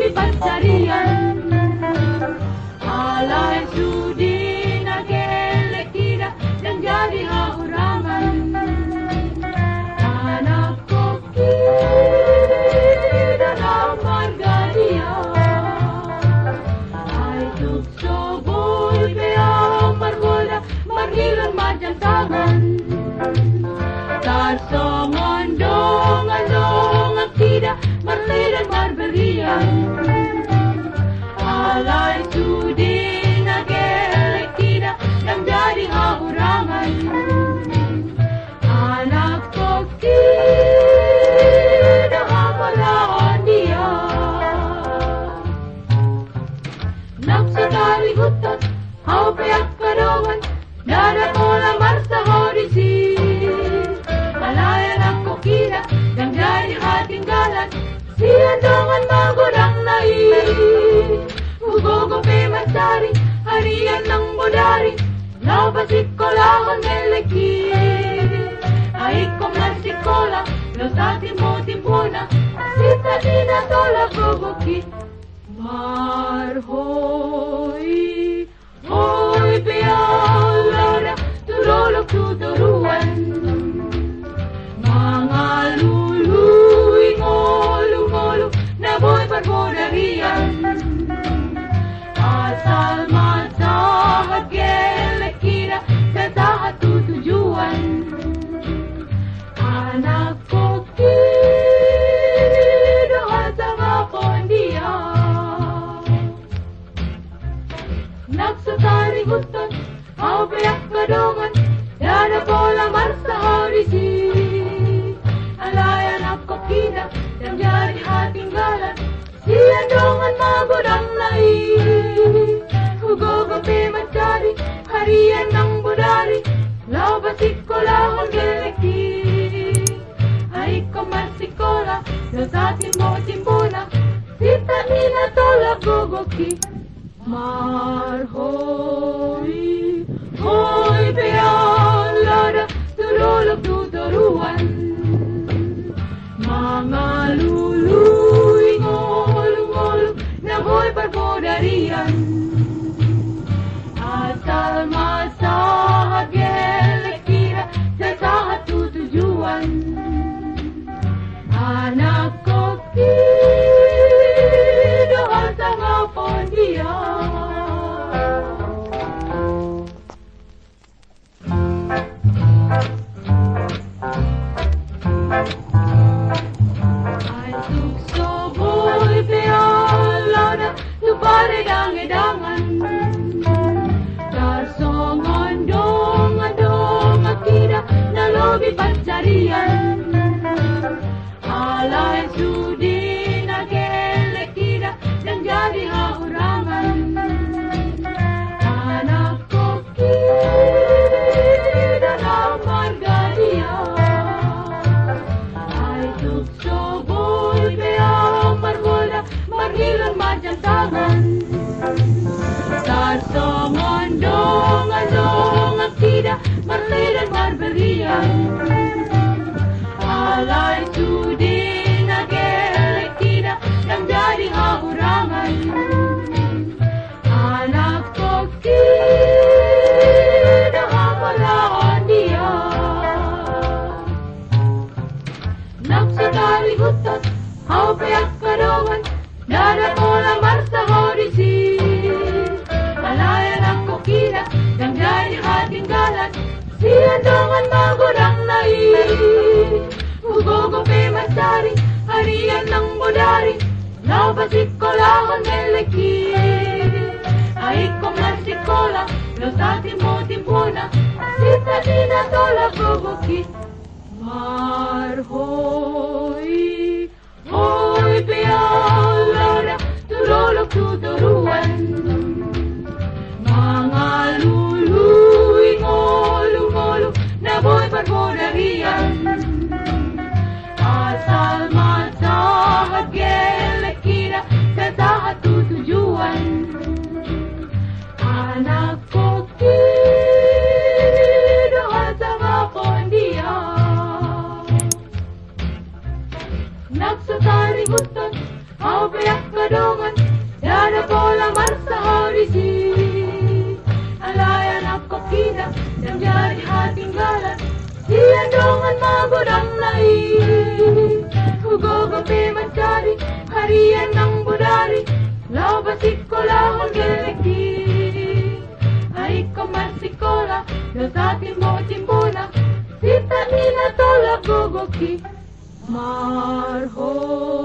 lobi pancarian. Alay sudi nagelek tidak dan jadi haurangan. Anak koki dan marga dia. Ay tukso boy beang margola margilan macam tangan. Tasongon dongan tidak marlidan marberian. Alay sudi nagelek tidak dan jadi haurangan. Anak koki dah hamalaan dia. Naksatari hutan hau peyak kadongan dada kola marsa horisi. Alay anak koki dan jadi hatinggalan. Sian dongan magodang nai. Ugogo pe masari, harian ng bodari, laba sekolah meleki. Ay kong na sekolah, lo sa timo-timona, sita dina tola gogoki. Marhoy, hoy pialara, turolog tuturuan. Mga luluy, ngolo-ngolo, na boy parbodarian. Asal masahat gelek kira sa tahat tutujuan. Anak koki doa sa ngakon dia. Nagsasari hutan, hau peyak kadongan, dada bola marsa horisi. Alay anak koki dan jadi hatinggalan. Sian dongan magodang nai. Ugogo pe mencari harian ng bodari. Laba sekolah geleki. Ay kamar sekolah lo sa timo-timbona. Sita nina tola gogoki. Marhoy, hoy pealada, turolog tuturuan. Mga luluy, ngolo-ngolo, na boy parbodarian. Asal masahat gelek kira sa tahat tutujuan. Anak koki doa sa ngapon dia. Ay tukso boy pealada, lupare dangedangan. Tarsongon dongan tidak na lobi pancarian. Alay sudi nagelek tidak dan jadi haurangan. Anak koki dan marga dia. Ay tukso boy beang margola margilan macam tangan. Tarsongon dongan tidak marlidan marberian. Alay sudi nagelek tidak dan jadi haurangan. Anak koki dah hamalaan dia. Naksatari hutan hau peyak kadongan dada kola marsa horisi. Alay anak koki dan jadi hatinggalan. Sian dongan magodang nai. Ugogo pe masari, harian ng bodari, laba sekolah meleki. Ay kong na sekolah, lo sa timo-timbona, sita dina tola gogoki. Marhoy, hoy pealada, turolog tuturuan. Mga luluy, ngolo-ngolo, na boy parbodarian. Asal masahat gelek kira sa tahat tutujuan. Anak koki doa sa ngakon dia. Nagsasari hutan Mau payak kadongan, dada bola marsa audisi. Alayan ako kina, dan jadi hatinggalan. Siyan dongan magodang lai. Hugogope mencari harian ng budari. Laba sekolah geleki. Ay kamar sekolah, los atin mo timbona. Sita ina tolak gogoki. Marho